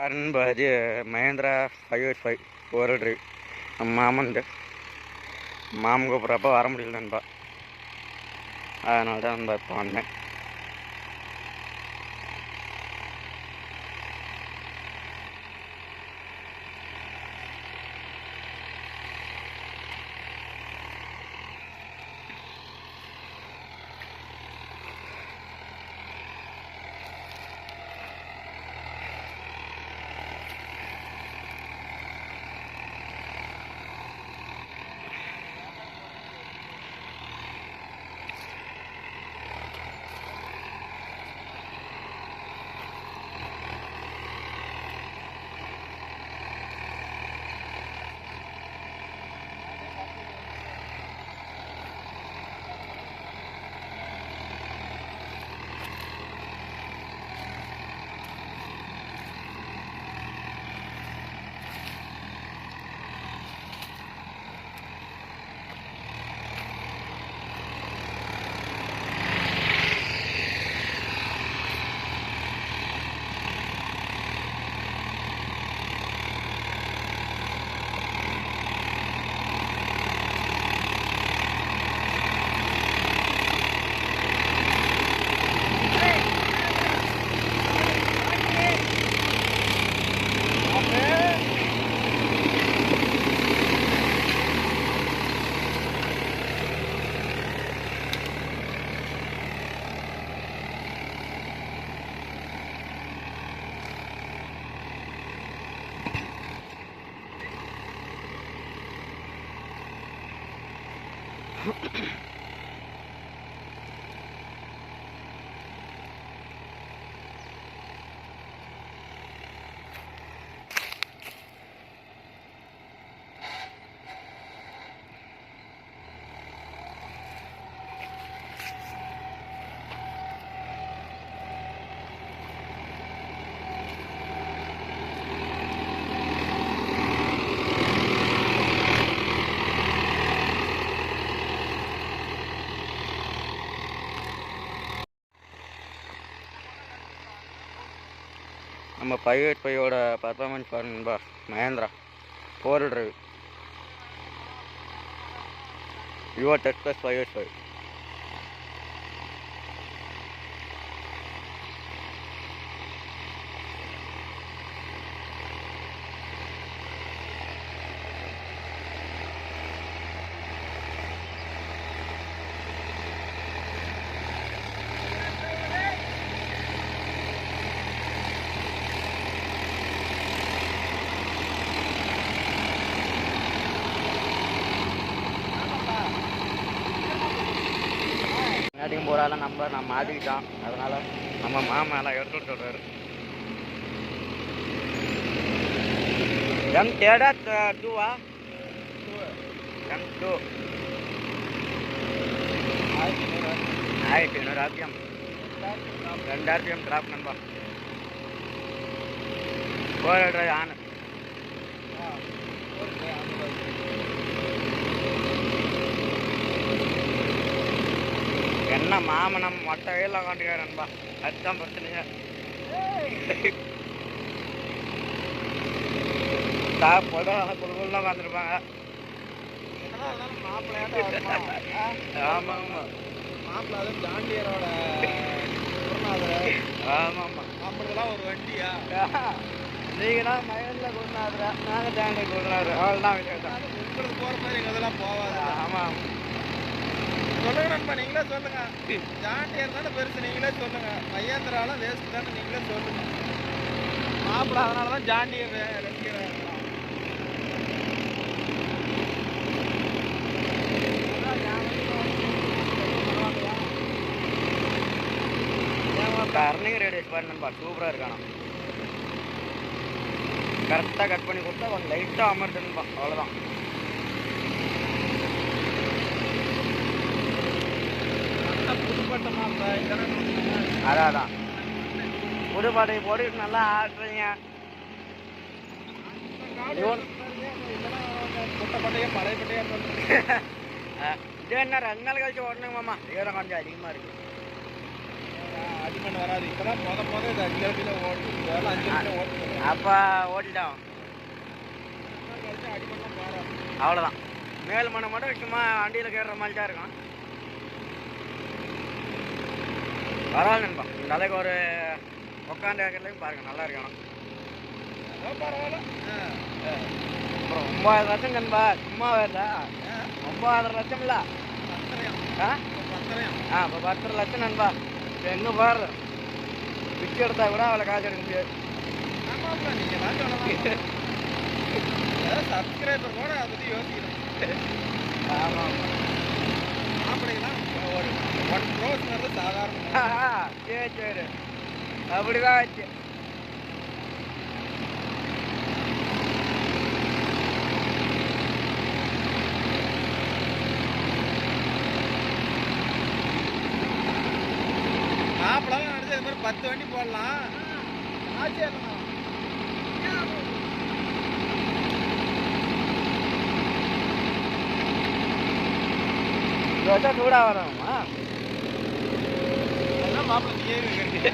நண்பா இது மஹேந்திரா 585 4 டிரைவ் நம்ம மாமன் கூப்பிட்றப்ப வர முடியல நண்பா. அதனால தான் நண்பா இப்போ வந்தேன். நம்ம 585 பர்ஃபார்மன்ஸ் பாருங்கப்பா. Mahindra 4 drive Yuvo tech plus 585. அதிகம் போகிறால நான் மாற்றிக்கிட்டான். அதனால் நம்ம மாமெல்லாம் எடுத்துகிட்டு சொல்கிறாரு. M டூவா M2 1500 RPM 2 RPM ட்ராப் நண்பா. 4 டிரைவ் ஆன். என்ன மாமனம் மொட்டை வெயிலாம் காட்டுக்காரு நண்பா. அதுதான் பிரச்சனைங்க. குழுலாம் காத்துருப்பாங்க. ஆமாம் ஆமாம் மாப்பிள்ள அதுவும் ஜாண்டியரோட ஆமாம் ஆமாம் நம்மளுக்கெல்லாம் ஒரு வண்டியா. நீங்கன்னா மயிலில் கொடுனாதுரா, நாங்கள் ஜாண்டி கொடுனாரு. அவ்வளோதான் விஷயம். உங்களுக்கு போகிற மாதிரி எங்கள் இதெல்லாம் போகாது. ஆமாம் சொல்லுங்க நண்பா, நீங்களே சொல்லுங்க. ஜாண்டியர் தானே பெருசு, நீங்களே சொல்லுங்க. மஹேந்திராலாம் வேஸ்ட் தானே, நீங்களே சொல்லுங்க. மாப்பிள்ள அதனால தான் ஜாண்டியர் டர்னிங் ரேடியஸ் பாரு நண்பா, சூப்பராக இருக்கானா. கரெக்டாக கட் பண்ணி கொடுத்தா கொஞ்சம் லைட்டாக அமர்த்துன்பா, அவ்வளோதான். புதுப்பட்ட மாப்பிள்ள அதான் புதுப்பாட்டை போட்டு நல்லா ஆடுறீங்க. புட்டப்பட்டையே பழையப்பட்டையே இது என்ன 2 நாள் கழிச்சு ஓடணுங்க மாமா. ஈரம் கொஞ்சம் அதிகமாக இருக்குது. அடிக்க அட்ஜஸ்ட்மெண்ட் வராது. இப்பதான் முத இது 5 கிலோமீட்டர் ஓடுது. இதெல்லாம் 5 கிலோமீட்டர் ஓடுது. அப்போ ஓட்டிட்டோம், அடிமண்ணம் போகிறோம். அவ்வளோதான். மேல் மனம் மட்டும் சும்மா வண்டியில் கேடுற மாதிரி தான் இருக்கும். பரவாயில்ல நண்பா, இந்த அளவுக்கு ஒரு உட்காந்து இருக்கிறதுலையும் பாருங்கள், நல்லா இருக்கணும். பரவாயில்ல. அப்புறம் 9 லட்சம் நண்பா, சும்மா வருதா? 9 லட்சம் இல்லை, இப்போ 10 லட்சம் நண்பா. இப்போ எங்கே பாரு பிச்சு எடுத்தா கூட அவளை காசு எடுக்க முடியாது. நீங்கள் தான் சொல்லலாம். சப்ஸ்கிரைபர் கூட அதை பற்றி யோசிக்கணும். ஆமாம், மாப்பிள்ளைலாம் ஒரு 1 க்ரோஸ்ங்கிறது சாதாரண. சரி சரி, அப்படிதான் ஆச்சு. மாப்பிள்ளாம் நினச்சா இது மாதிரி 10 வண்டி போடலாம். ஆச்சு வச்சா சூடாக வரணுமா? அதெல்லாம் மாப்பிள்ளை நீ ஏறி வைக்கிறது.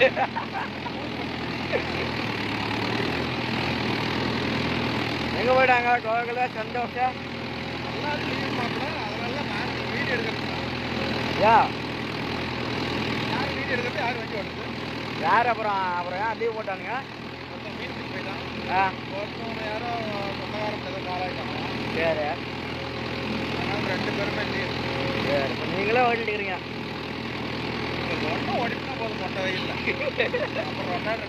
எங்கே போயிட்டாங்க கோவில சந்தோஷம்? எல்லாம் லீவ் மாப்பிள்ளை. அதனால நான் வீடியோ எடுக்கிறது. யார் வீடியோ எடுக்கிறது, யார் வண்டி ஓடுறது? யார் அப்புறம் ஏன் லீவ் போட்டானுங்க? ஒருத்தன் மீன் பிடிச்சி போயிட்டான். ஒருத்தவங்க யாரோ சொந்தக்காரங்க ஏதோ காலாயிட்டாங்க. சரி, அதனால 2 பேருமே லீவ். சரி, இப்போ நீங்களே ஓட்டிட்டுக்கிறீங்க. ஒன்றும் ஓடினா போதும் மொட்டை வெயில்ல. அப்புறம் ரொட்டாடு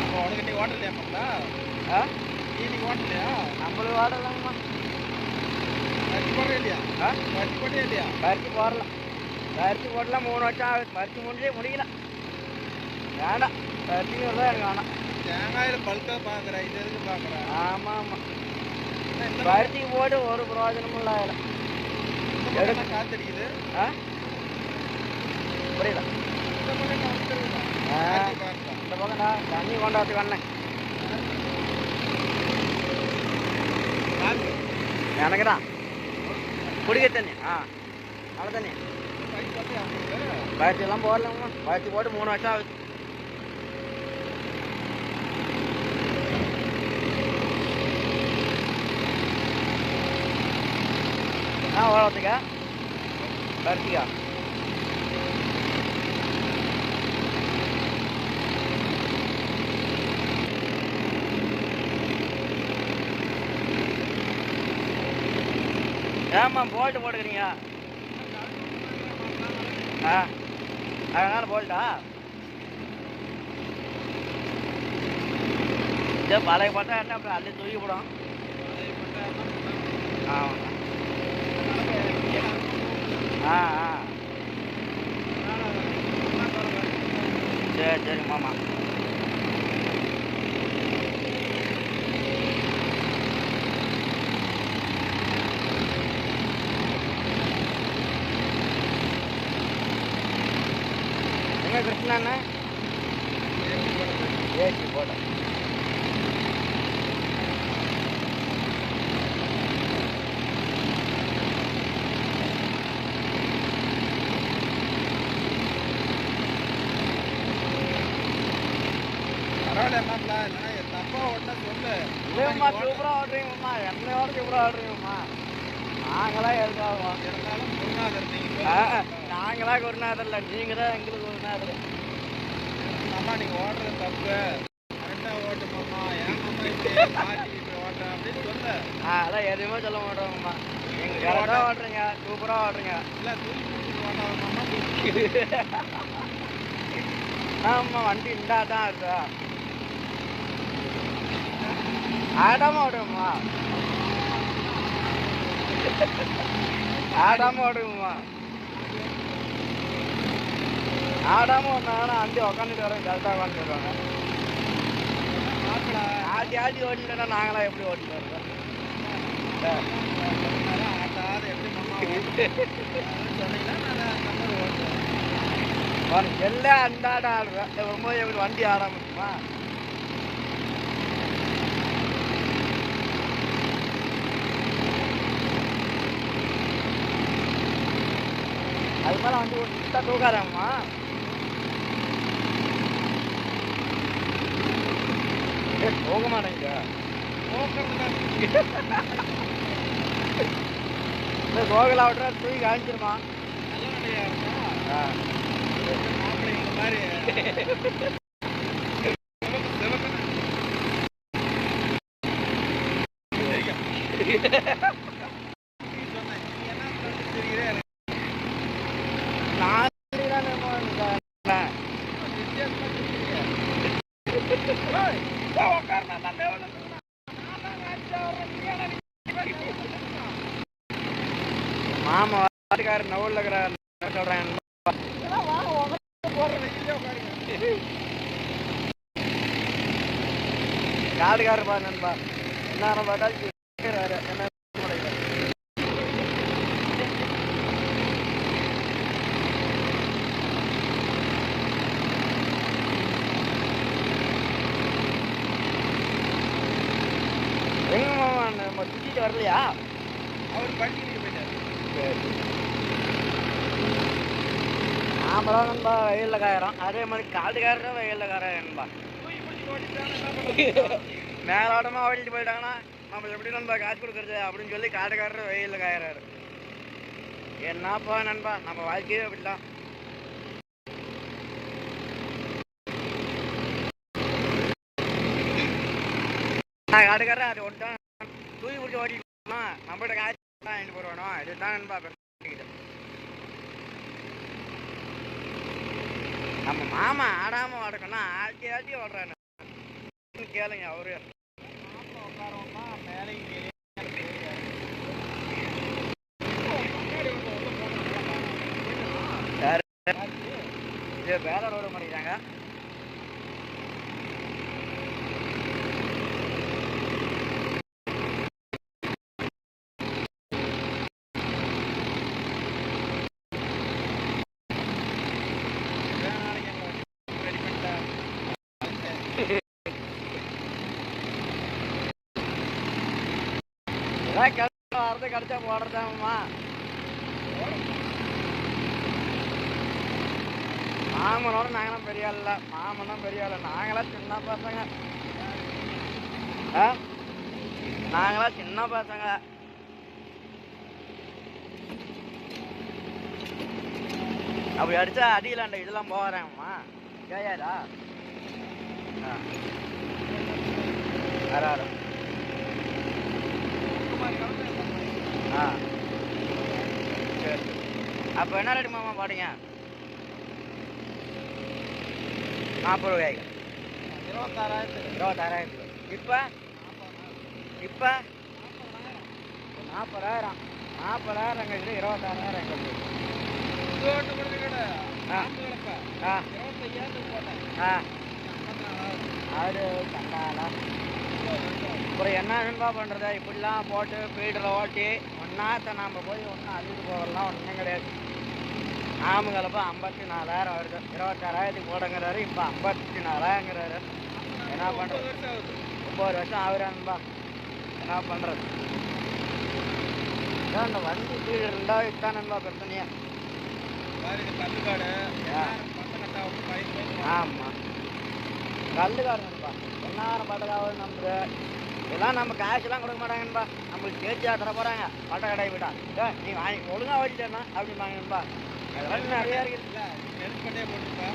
அப்போ உனக்கு நீ ஓட்டலையா மாப்பிள்ளா? நீ ஓட்டலையா? நம்மளும் ஓடலாங்கம்மா. பறிச்சு போடுறே இல்லையா? பறிச்சு போட்டே இல்லையா? பறிச்சு போடலாம், பறிச்சு போடலாம். 3 வருஷம் ஆகுது, பறிச்சு முடியல. வேண்டாம், பறிச்சுங்கிறது தான் எனக்கு வேணாம். தேங்காயில் பல்காக பார்க்குறேன், இது எதுக்கு பார்க்குறேன்? ஆமாம் ஆமாம், பருத்திக்கு போட்டு ஒரு பிரயோஜனமும் இல்லை. எடுக்க காத்தடிக்குது. புரியல. இந்த பக்கம்டா தண்ணி கொண்டாந்து வந்தேன். எனக்கு தான் குடிக்க தண்ணி. நல்ல தண்ணி. பருத்தியெல்லாம் போடலாமா? பருத்தி போட்டு 3 வருஷம் ஆகுது. ஓடத்துக்கா பருத்திக்கா? ஏம்மா போல்ட்டு போட்டுக்கிறீங்க? அதனால போல்ட்டா? இதே பழைய பட்டா என்ன அப்புறம் அள்ளி தூக்கி போடும். ஆமாங்க. சரி சரி மாமா. எங்க கிருஷ்ணா அண்ணா? ஏசி போட்டோம். பரவாயில்ல மாப்பிள்ளை, இல்லைன்னா தப்பா ஓட்டினா சொல்லு. இல்லைம்மா, சூப்பராக ஓடுறீங்கம்மா, என்னையோட சூப்பராக ஓடுறீங்கம்மா. நாங்களாம் எதுக்காகும் இருந்தாலும் குருநாதர் நீங்கள். நாங்களா குருநாதர் இல்லை, நீங்கள் தான் எங்களுக்கு குருநாதர். அம்மா நீங்கள் ஓடுறது தப்பு, கரெக்டாக ஓட்டு மாமா. ஏன் மாமா இப்படி மாட்டிக்கிட்டு ஓட்டுறேன் அப்படின்னு சொல்லு. அதெல்லாம் எதுவுமே சொல்ல மாட்டோங்கம்மா. நீங்கள் கரெக்டாக ஓடுறீங்க, சூப்பராக ஓடுறீங்க. இல்லை தூக்கி பிடிச்சிட்டு ஓட்டாத மாமா. ஆமாம், வண்டி இந்தா தான் இருக்கா. ஆடாம ஓடுங்கம்மா, ஆடாம ஓடுங்கம்மா. ஆடாம ஒன்றாங்கன்னா அண்டி உக்காந்துட்டு வரேன், கரெக்டாக உட்காந்துட்டு வருவாங்க. ஆட்டி ஆட்டி ஓட்டிட்டோன்னா நாங்களாம் எப்படி ஓட்டிட்டு வருவோம்? ஆட்டாத எப்படி மாமா சொன்னீங்கன்னா நான் அந்த மாதிரி ஓட்டுவேன். எல்லாம் அந்தாட ஆடுவேன். ரொம்ப எப்படி வண்டி ஆடாம இருக்குமா? அது மேலே வண்டி விட்டா தூக்காதாம்மா. போக மாட்டேங்க கோகலா விட்றா தூக்கி காமிச்சிருமா. மாமா வாட்டுக்காரர் நவுல்ல இருக்கிறார் சொல்றேன். காடுகாரர் பா நண்பா என்ன பார்த்தா என்ன எங்க மாமா நம்ம சுத்திட்டு வரலையா? அவர் பள்ளிக்கு போயிட்டாரு. நாம நண்பா வெயிலில் காயிறோம், அதே மாதிரி காடுகாரரும் வெயிலில் காயிறோம் நண்பா. மேலோட்டமாக ஓடிட்டு போயிட்டாங்கன்னா நம்ம எப்படி நண்பா காசு கொடுக்குறது அப்படின்னு சொல்லி காடுகாரரும் வெயிலில் காயிறாரு. என்னப்பா நண்பா நம்ம வாழ்க்கையே அப்படிலாம். காடுகாரன் அது ஒட்டா தூக்கி பிடிச்சி ஓடிட்டு நம்மகிட்ட காசு வாங்கிட்டு போடுவானோ இதுதான் நண்பா பிரச்சனை. நம்ம மாமா ஆடாம ஓடக்கணும் ஆட்டி ஆட்டி ஓடுறானு கேளுங்க அவரு. வேற ரோடு பண்ணிக்கிறாங்க. வரது கிடைச்சா போடுறதாம்மா. மாமனோட நாங்களாம் பெரிய ஆள் இல்லை, மாமனும் பெரிய ஆள், நாங்களாம் சின்ன பசங்க. நாங்களாம் சின்ன பசங்க. அப்படி அடிச்சா அடியிலாண்ட இதெல்லாம் போகிறேம்மா கேயாதா? வேற சரி. அப்போ என்ன ரேட்டு மாமா பாடுங்க? 40 ரூபாய்க்கு 26,000. இப்போ இப்போ 40,000 எங்களுக்கு 26,000 எங்களுக்கு. அது கண்டாலா அப்புறம் என்ன நண்பா பண்ணுறது? இப்படிலாம் போட்டு ஃபீல்டில் ஓட்டி ஒன்றாத்த நாம் போய் ஒன்றும் அள்ளிட்டு போகலாம் ஒன்றும் கிடையாது. ஆமுகளப்போ 54,000 வருது, 26,000 போடுங்கிறாரு. இப்போ 54,000ங்கிறாரு. என்ன பண்ணுறது? 9 வருஷம் ஆகுறான்பா. என்ன பண்ணுறது? இந்த வண்டி ஃபீல்டு இருந்தால் இதுதான் நண்பா பிரச்சனையா. ஆமாம் கல்லுக்காடு நண்பா. என்னாயிரம் பட்டக்காவது நம்புது இதெல்லாம் நம்ம காசுலாம் கொடுக்க மாட்டாங்கன்பா. நம்மளுக்கு சேர்த்தியா தர போகிறாங்க பட்டை கடை விட்டா. நீ வாங்கி ஒழுங்காக ஓடிட்டேன்னா அப்படிம்பாங்க நண்பா. அதெல்லாம் நிறையா இருக்குல்ல. பெரிய பட்டியா போட்டிருப்பா.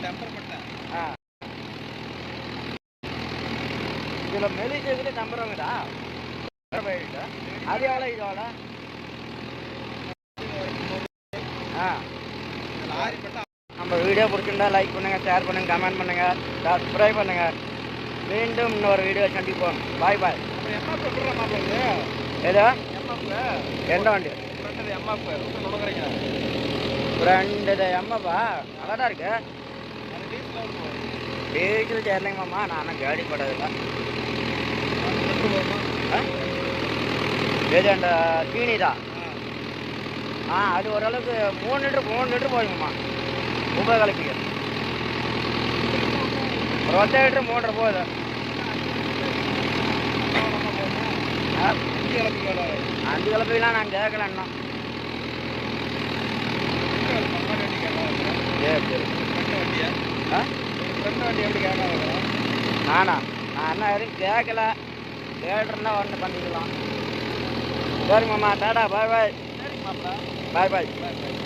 டெம்பர் பட்டேன். இதில் மெலிஜிக்கிட்டு நம்புறவங்கடா. அது எவ்வளோ இது எவ்வளோ? நம்ம வீடியோ பிடிச்சிருந்தா லைக் பண்ணுங்கள், ஷேர் பண்ணுங்கள், கமெண்ட் பண்ணுங்கள், சப்ஸ்கிரைப் பண்ணுங்கள். மீண்டும் இன்னொரு வீடியோ சந்திப்போம். பாய் பாய். ஏதோ எந்த வண்டி? ஃப்ரெண்டு எம்மப்பா நல்லா தான் இருக்கு. டீச்சல் சேரலைங்க மாமா, நானும் கேள்விப்பட்டதில்லை. இது அந்த தீனி தான். அது ஓரளவுக்கு 3 லிட்டர் போகுங்கம்மா. 9 கலப்பிங்க ஒரு 10 லிட்டர் 3 போகுது. அஞ்சு கிளப்புக்கு எவ்வளோ ஆகுது? 5 கிலோலாம் நான் கேட்கல இன்னும். கம்மாடி வண்டிக்கு எவ்வளோ ஆகுது? சரி சரி. ஃப்ரெண்டு வண்டியா? ஆ ஃப்ரெண்டு வண்டி எப்படி கேட்க ஆகுது? நானா? நான் என்ன எதுவும் கேட்கல. கேட்டிருந்தா ஒன்று பண்ணிக்கலாம். சரி மாமா, டாடா, பாய் பாய். சரிங்க மாப்பிள்ள. பாய் பாய். பாய் பாய்.